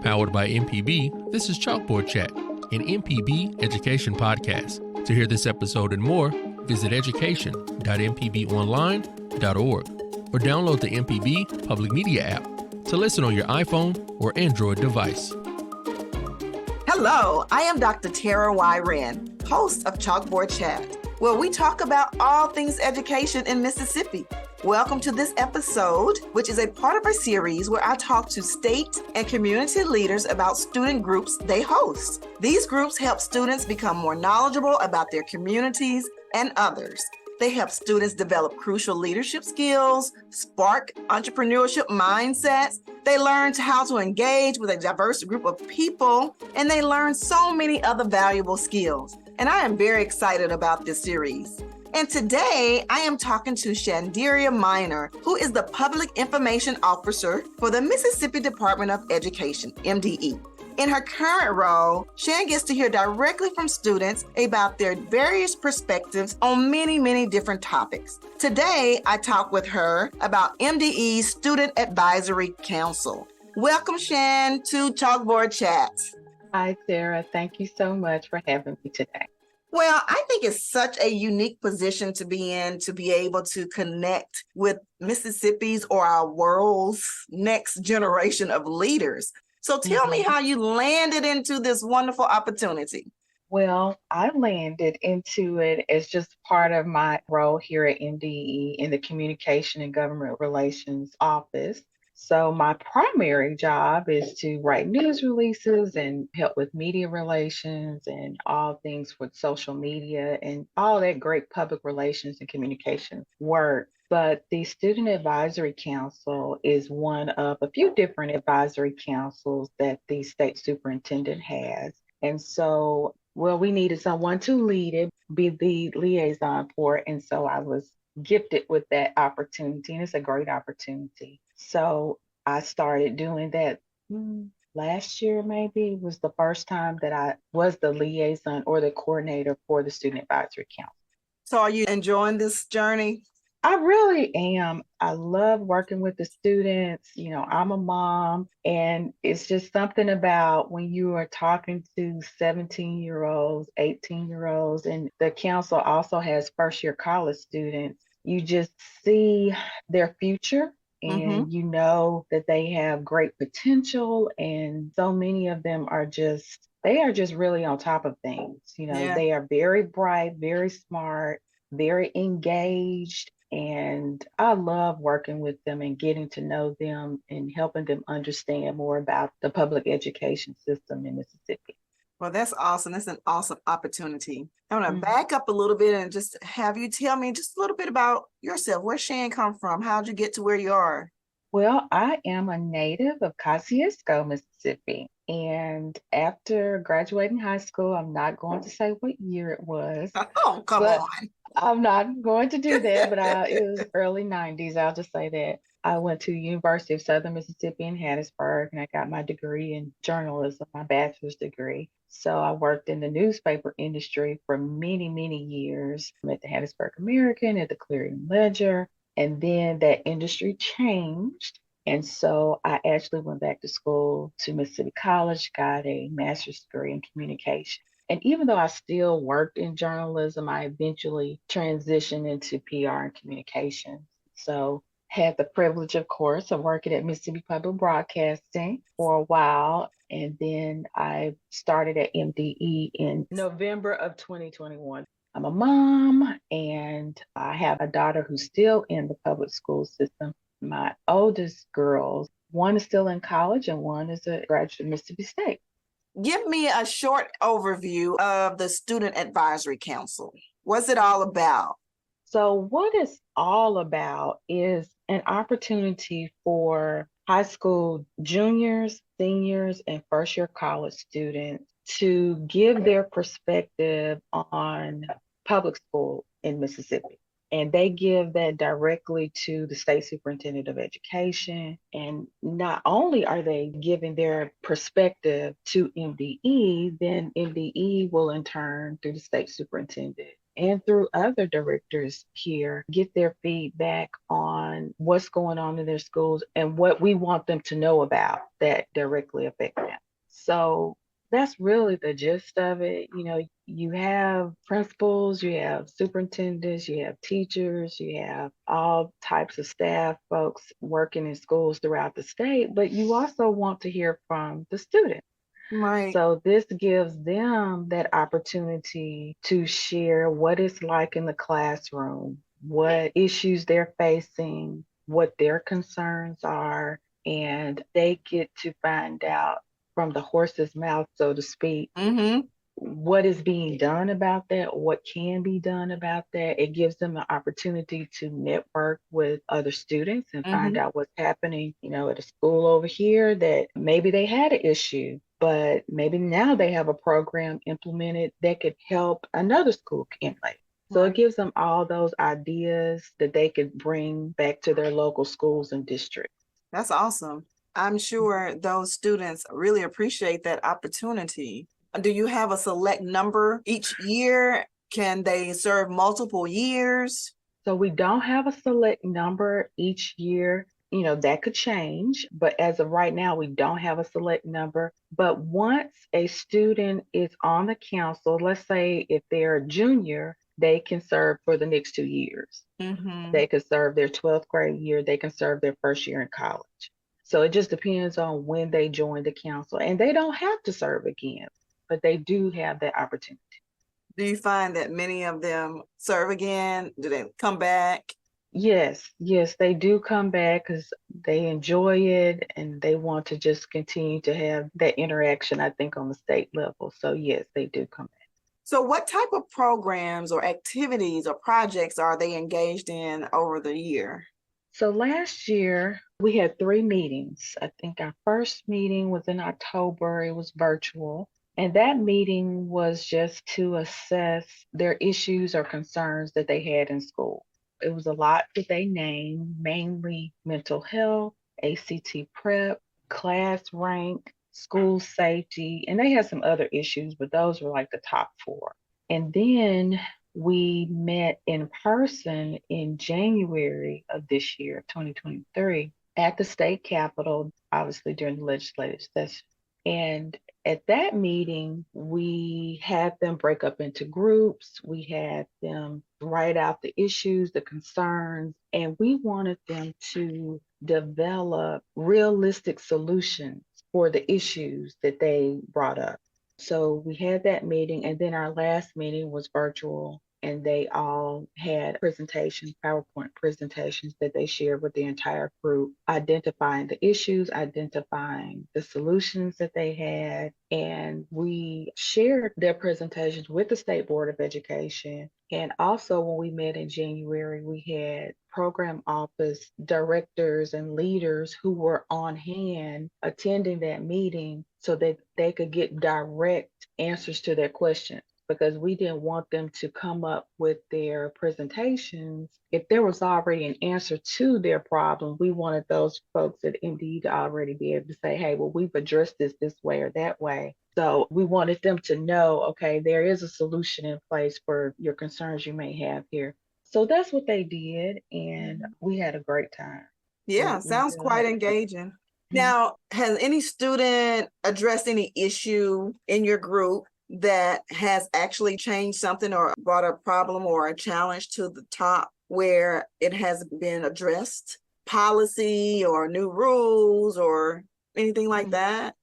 Powered by MPB, this is Chalkboard Chat, an MPB education podcast. To hear this episode and more, visit education.mpbonline.org or download the MPB Public Media app to listen on your iPhone or Android device. Hello, I am Dr. Tara Y. Wren, host of Chalkboard Chat, where we talk about all things education in Mississippi. Welcome to this episode, which is a part of a series where I talk to state and community leaders about student groups they host. These groups help students become more knowledgeable about their communities and others. They help students develop crucial leadership skills, spark entrepreneurship mindsets. They learn how to engage with a diverse group of people, and they learn so many other valuable skills. And I am very excited about this series. And today I am talking to Shanderia Minor, who is the Public Information Officer for the Mississippi Department of Education, MDE. In her current role, Shan gets to hear directly from students about their various perspectives on many different topics. Today, I talk with her about MDE's Student Advisory Council. Welcome, Shan, to Chalkboard Chats. Hi, Sarah. Thank you so much for having me today. Well, I think it's such a unique position to be in, to be able to connect with Mississippi's or our world's next generation of leaders. So tell me how you landed into this wonderful opportunity. Well, I landed into it as just part of my role here at MDE in the Communication and Government Relations Office. So my primary job is to write news releases and help with media relations and all things with social media and all that great public relations and communication work. But the Student Advisory Council is one of a few different advisory councils that the state superintendent has. And so, we needed someone to lead it, be the liaison for it. And so I was gifted with that opportunity, and it's a great opportunity. So I started doing that last year, maybe was the first time that I was the liaison or the coordinator for the Student Advisory Council. So are you enjoying this journey? I really am. I love working with the students. You know, I'm a mom, and it's just something about when you are talking to 17-year-olds, 18-year-olds, and the council also has first-year college students. You just see their future. And you know that they have great potential, and so many of them are just really on top of things. You know, They are very bright, very smart, very engaged, and I love working with them and getting to know them and helping them understand more about the public education system in Mississippi. Well, that's awesome. That's an awesome opportunity. I want to back up a little bit and just have you tell me just a little bit about yourself. Where Shan come from? How'd you get to where you are? Well, I am a native of Kosciuszko, Mississippi. And after graduating high school, I'm not going to say what year it was. Oh, come on. I'm not going to do that, but it was early 90s. I'll just say that. I went to University of Southern Mississippi in Hattiesburg, and I got my degree in journalism, my bachelor's degree. So I worked in the newspaper industry for many years. I'm at the Hattiesburg American, at the Clarion Ledger, and then that industry changed. And so I actually went back to school to Mississippi College, got a master's degree in communication. And even though I still worked in journalism, I eventually transitioned into PR and communications. So had the privilege, of course, of working at Mississippi Public Broadcasting for a while. And then I started at MDE in November of 2021. I'm a mom, and I have a daughter who's still in the public school system. My oldest girls, one is still in college and one is a graduate of Mississippi State. Give me a short overview of the Student Advisory Council. What's it all about? So what it's all about is an opportunity for high school juniors, seniors, and first-year college students to give their perspective on public school in Mississippi. And they give that directly to the state superintendent of education. And not only are they giving their perspective to MDE, then MDE will in turn, through the state superintendent, and through other directors here, get their feedback on what's going on in their schools and what we want them to know about that directly affect them. So that's really the gist of it. You have principals, you have superintendents, you have teachers, you have all types of staff folks working in schools throughout the state, but you also want to hear from the students. Right. So this gives them that opportunity to share what it's like in the classroom, what issues they're facing, what their concerns are, and they get to find out from the horse's mouth, so to speak, Mm-hmm. what is being done about that, what can be done about that. It gives them an opportunity to network with other students and find Mm-hmm. out what's happening, at a school over here that maybe they had an issue, but maybe now they have a program implemented that could help another school emulate. So it gives them all those ideas that they could bring back to their local schools and districts. That's awesome. I'm sure those students really appreciate that opportunity. Do you have a select number each year? Can they serve multiple years? So we don't have a select number each year. That could change, but as of right now, we don't have a select number. But once a student is on the council, let's say if they're a junior, they can serve for the next 2 years. Mm-hmm. They could serve their 12th grade year, they can serve their first year in college. So it just depends on when they join the council. And they don't have to serve again, but they do have that opportunity. Do you find that many of them serve again? Do they come back? Yes, they do come back because they enjoy it and they want to just continue to have that interaction, I think, on the state level. So yes, they do come back. So what type of programs or activities or projects are they engaged in over the year? So last year we had 3 meetings. I think our first meeting was in October. It was virtual. And that meeting was just to assess their issues or concerns that they had in school. It was a lot that they named, mainly mental health, ACT prep, class rank, school safety, and they had some other issues, but those were like the top 4. And then we met in person in January of this year, 2023, at the state capitol, obviously during the legislative session. And at that meeting, we had them break up into groups. We had them write out the issues, the concerns, and we wanted them to develop realistic solutions for the issues that they brought up. So we had that meeting, and then our last meeting was virtual, and they all had presentations, PowerPoint presentations that they shared with the entire group, identifying the issues, identifying the solutions that they had. And we shared their presentations with the State Board of Education. And also when we met in January, we had program office directors and leaders who were on hand attending that meeting so that they could get direct answers to their questions, because we didn't want them to come up with their presentations. If there was already an answer to their problem, we wanted those folks at MDE to already be able to say, hey, well, we've addressed this way or that way. So we wanted them to know, okay, there is a solution in place for your concerns you may have here. So that's what they did, and we had a great time. Yeah, We sounds really quite had a great engaging. time. Now, has any student addressed any issue in your group that has actually changed something or brought a problem or a challenge to the top where it has been addressed? Policy or new rules or anything like that?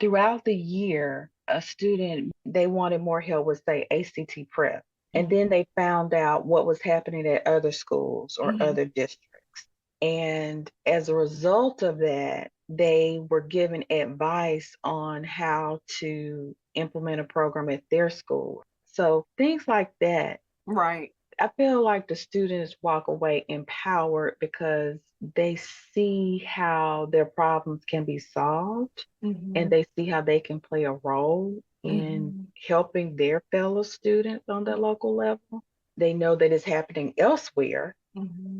Throughout the year, a student, they wanted more help with, say, ACT prep. And then they found out what was happening at other schools or other districts. And as a result of that, they were given advice on how to implement a program at their school. So things like that. Right. I feel like the students walk away empowered because they see how their problems can be solved, and they see how they can play a role in helping their fellow students on the local level. They know that it's happening elsewhere.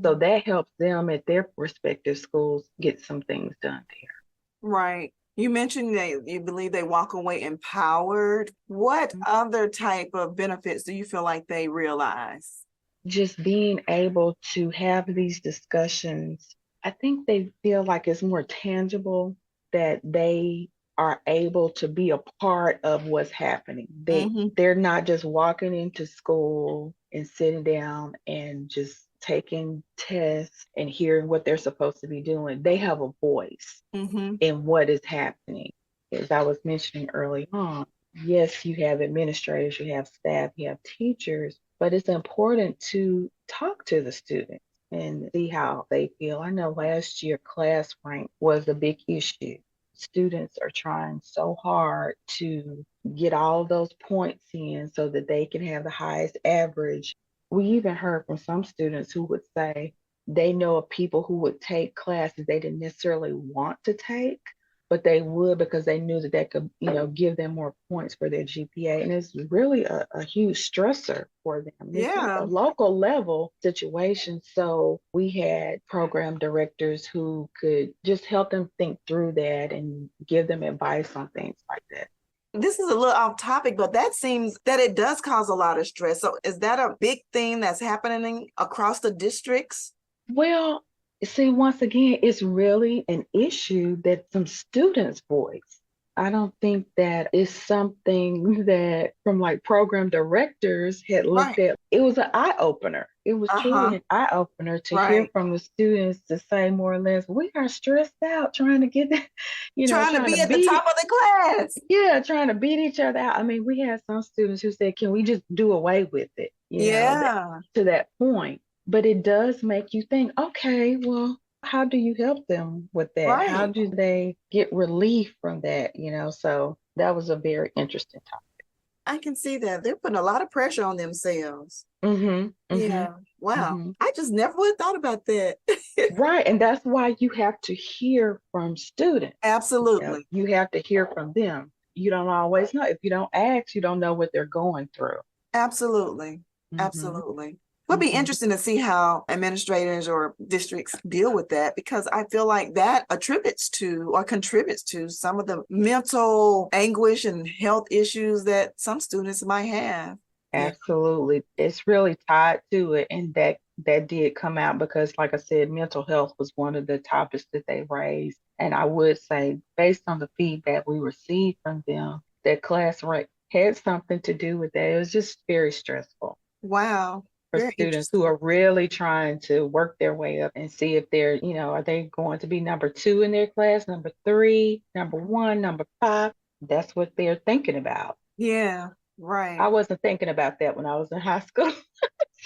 So that helps them at their respective schools get some things done there. Right. You mentioned that you believe they walk away empowered. What other type of benefits do you feel like they realize? Just being able to have these discussions, I think they feel like it's more tangible, that they are able to be a part of what's happening. Mm-hmm. They're not just walking into school and sitting down and just taking tests and hearing what they're supposed to be doing. They have a voice Mm-hmm. in what is happening. As I was mentioning early on, yes, you have administrators, you have staff, you have teachers, but it's important to talk to the students and see how they feel. I know last year class rank was a big issue. Students are trying so hard to get all those points in so that they can have the highest average. We even heard from some students who would say they know of people who would take classes they didn't necessarily want to take, but they would because they knew that could, give them more points for their GPA. And it's really a huge stressor for them. It's like a Yeah. local level situation. So we had program directors who could just help them think through that and give them advice on things like that. This is a little off topic, but that seems that it does cause a lot of stress. So is that a big thing that's happening across the districts? Well, see, once again, it's really an issue that some students voice. I don't think that is something that from like program directors had looked Right. at. It was an eye opener. It was truly Uh-huh. an eye opener to hear Right. from the students to say more or less, we are stressed out trying to get that, Trying to trying to be at the beat, top of the class. yeah, trying to beat each other out. I mean, we had some students who said, can we just do away with it? Yeah. To that point. But it does make you think, okay, well, how do you help them with that? How Right. do they get relief from that? So that was a very interesting topic. I can see that. They're putting a lot of pressure on themselves. Mm-hmm. Mm-hmm. Yeah. Wow. Mm-hmm. I just never would have thought about that. Right. And that's why you have to hear from students. Absolutely. You have to hear from them. You don't always know. If you don't ask, you don't know what they're going through. Absolutely. Mm-hmm. Absolutely. It'll be Mm-hmm. interesting to see how administrators or districts deal with that, because I feel like that attributes to or contributes to some of the mental anguish and health issues that some students might have. Yeah. Absolutely. It's really tied to it. And that did come out because, like I said, mental health was one of the topics that they raised. And I would say, based on the feedback we received from them, that class rank had something to do with that. It was just very stressful Wow. for Very students who interesting. are really trying to work their way up and see if they're, are they going to be number 2 in their class, number 3, number 1, number 5? That's what they're thinking about. Yeah. I Right. wasn't thinking about that when I was in high school.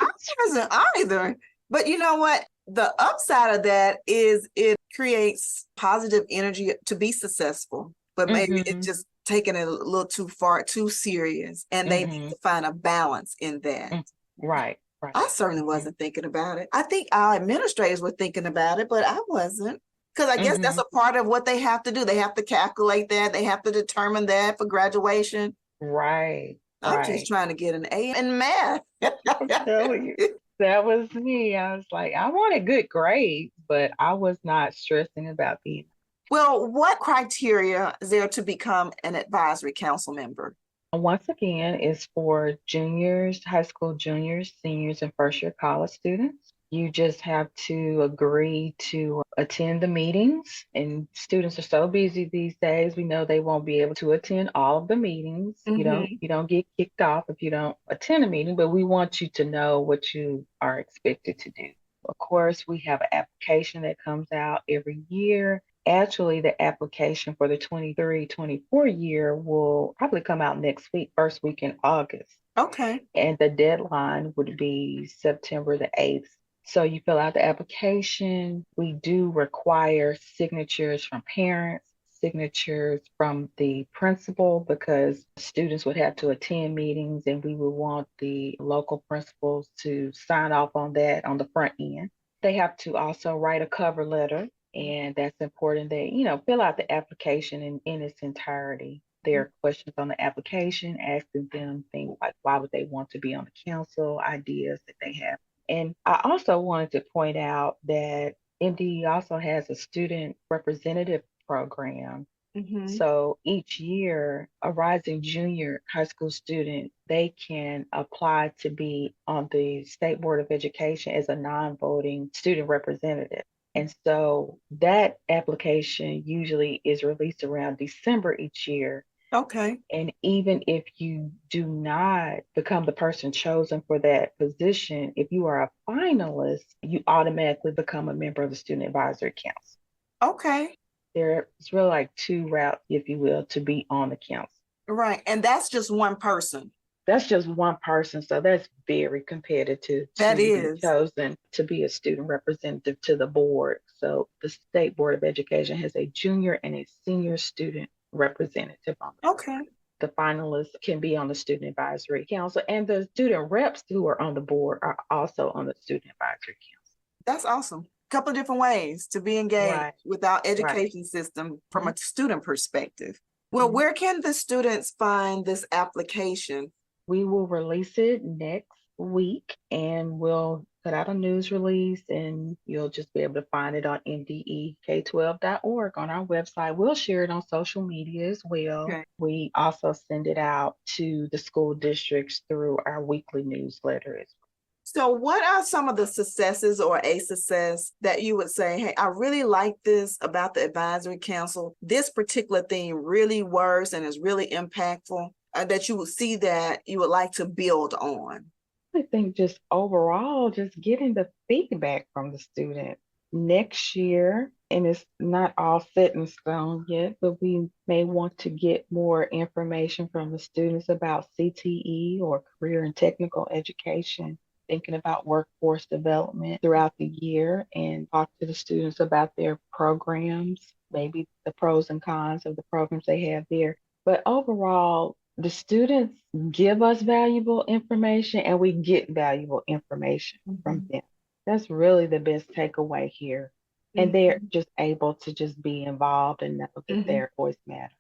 I wasn't either. But you know what? The upside of that is it creates positive energy to be successful, but maybe it's Mm-hmm. just taking it a little too far, too serious, and they need Mm-hmm. to find a balance in that. Right, right. I certainly Mm-hmm. wasn't thinking about it. I think our administrators were thinking about it, but I wasn't. Because I guess that's Mm-hmm. a part of what they have to do. They have to calculate that. They have to determine that for graduation. Right, I'm just right. trying to get an A in math. I'm telling you, that was me. I was like, I wanted good grades, but I was not stressing about being. Well, what criteria is there to become an advisory council member? Once again, it's for juniors, high school juniors, seniors, and first year college students. You just have to agree to attend the meetings. And students are so busy these days, we know they won't be able to attend all of the meetings. Mm-hmm. You don't get kicked off if you don't attend a meeting, but we want you to know what you are expected to do. Of course, we have an application that comes out every year. Actually, the application for the 23-24 year will probably come out next week, first week in August. Okay. And the deadline would be September the 8th. So you fill out the application. We do require signatures from parents, signatures from the principal, because students would have to attend meetings and we would want the local principals to sign off on that on the front end. They have to also write a cover letter, and that's important. They, fill out the application in its entirety. There are questions on the application asking them things like why would they want to be on the council, ideas that they have. And I also wanted to point out that MDE also has a student representative program Mm-hmm. So each year, a rising junior high school student, they can apply to be on the State Board of Education as a non-voting student representative. And so that application usually is released around December each year. Okay. And even if you do not become the person chosen for that position, if you are a finalist, you automatically become a member of the Student Advisory Council. Okay. There's really like two routes, if you will, to be on the council. Right. And that's just one person. That's just one person, so that's very competitive That to be is. chosen to be a student representative to the board. So the State Board of Education has a junior and a senior student representative on the board. Okay. The finalists can be on the Student Advisory Council, and the student reps who are on the board are also on the Student Advisory Council. That's awesome. Couple of different ways to be engaged Right. with our Right. education system from a student perspective. Well, Mhm. where can the students find this application? We will release it next week, and we'll put out a news release, and you'll just be able to find it on mdek12.org on our website. We'll share it on social media as well. Okay. We also send it out to the school districts through our weekly newsletter as well. So what are some of the successes or a success that you would say, hey, I really like this about the advisory council. This particular thing really works and is really impactful, that you would see that you would like to build on? I think just overall, just getting the feedback from the student next year, and it's not all set in stone yet, but we may want to get more information from the students about CTE or career and technical education, thinking about workforce development throughout the year, and talk to the students about their programs, maybe the pros and cons of the programs they have there. But overall, the students give us valuable information and we get valuable information from them. That's really the best takeaway here. And they're just able to just be involved and know that their voice matters.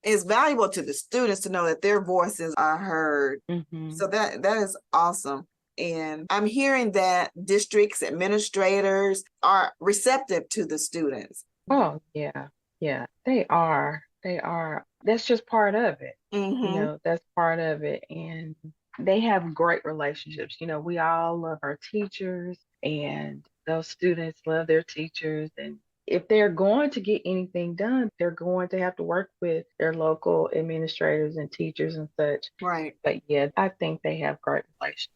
It's valuable to the students to know that their voices are heard. So that is awesome. And I'm hearing that districts, administrators are receptive to the students. Oh, yeah. Yeah, they are. They are. That's just part of it. You know, that's part of it. And they have great relationships. You know, we all love our teachers, and those students love their teachers. And if they're going to get anything done, they're going to have to work with their local administrators and teachers and such. Right. But yeah, I think they have great relationships.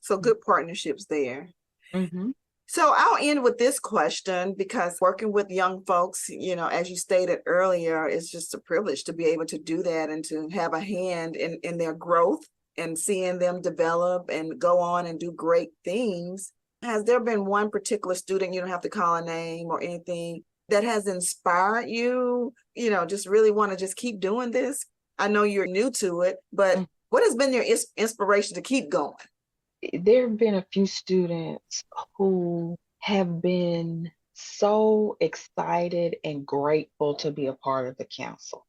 So good partnerships there. Mm-hmm. So I'll end with this question, because working with young folks, you know, as you stated earlier, it's just a privilege to be able to do that and to have a hand in their growth and seeing them develop and go on and do great things. Has there been one particular student, you don't have to call a name or anything, that has inspired you, you know, just really want to just keep doing this? I know you're new to it, but what has been your inspiration to keep going? There have been a few students who have been so excited and grateful to be a part of the council.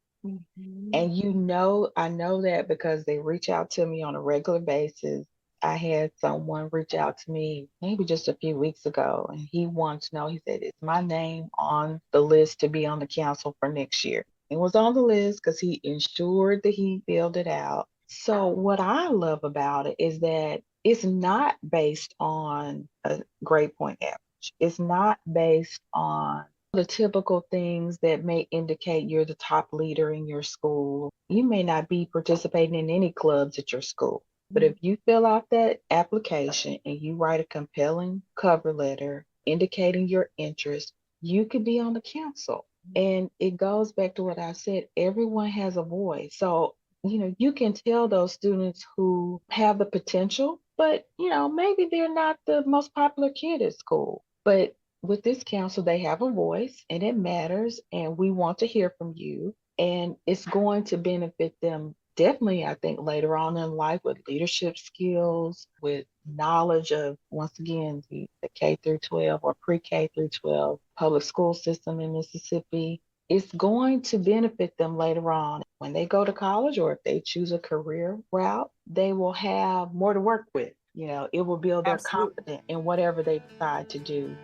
And you know, I know that because they reach out to me on a regular basis. I had someone reach out to me maybe just a few weeks ago, and he wants to know, he said, is my name on the list to be on the council for next year? It was on the list because he ensured that he filled it out. So what I love about it is that it's not based on a grade point average. It's not based on the typical things that may indicate you're the top leader in your school. You may not be participating in any clubs at your school, but if you fill out that application and you write a compelling cover letter indicating your interest, you could be on the council. And it goes back to what I said, everyone has a voice. So, you know, you can tell those students who have the potential, but, you know, maybe they're not the most popular kid at school. But with this council, they have a voice and it matters. And we want to hear from you. And it's going to benefit them definitely, I think, later on in life with leadership skills, with knowledge of, once again, the K through 12 or pre-K through 12 public school system in Mississippi. It's going to benefit them later on when they go to college, or if they choose a career route, they will have more to work with. You know, it will build their confidence in whatever they decide to do.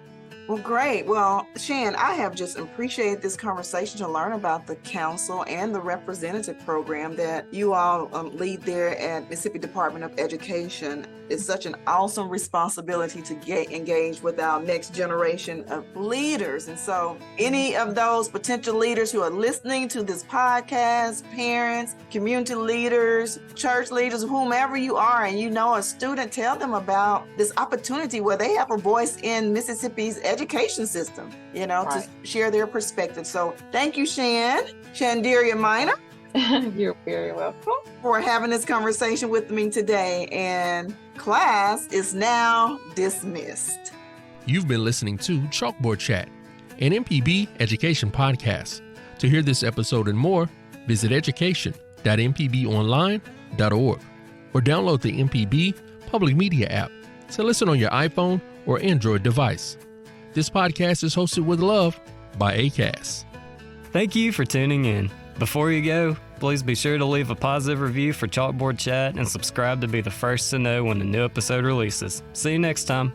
Well, great. Well, Shan, I have just appreciated this conversation to learn about the council and the representative program that you all lead there at Mississippi Department of Education. It's such an awesome responsibility to get engaged with our next generation of leaders. And so any of those potential leaders who are listening to this podcast, parents, community leaders, church leaders, whomever you are, and you know a student, tell them about this opportunity where they have a voice in Mississippi's education system, you know, right, to share their perspective. So thank you, Shanderia Minor. You're very welcome. For having this conversation with me today. And class is now dismissed. You've been listening to Chalkboard Chat, an MPB education podcast. To hear this episode and more, visit education.mpbonline.org or download the MPB Public Media app to listen on your iPhone or Android device. This podcast is hosted with love by ACAST. Thank you for tuning in. Before you go, please be sure to leave a positive review for Chalkboard Chat and subscribe to be the first to know when a new episode releases. See you next time.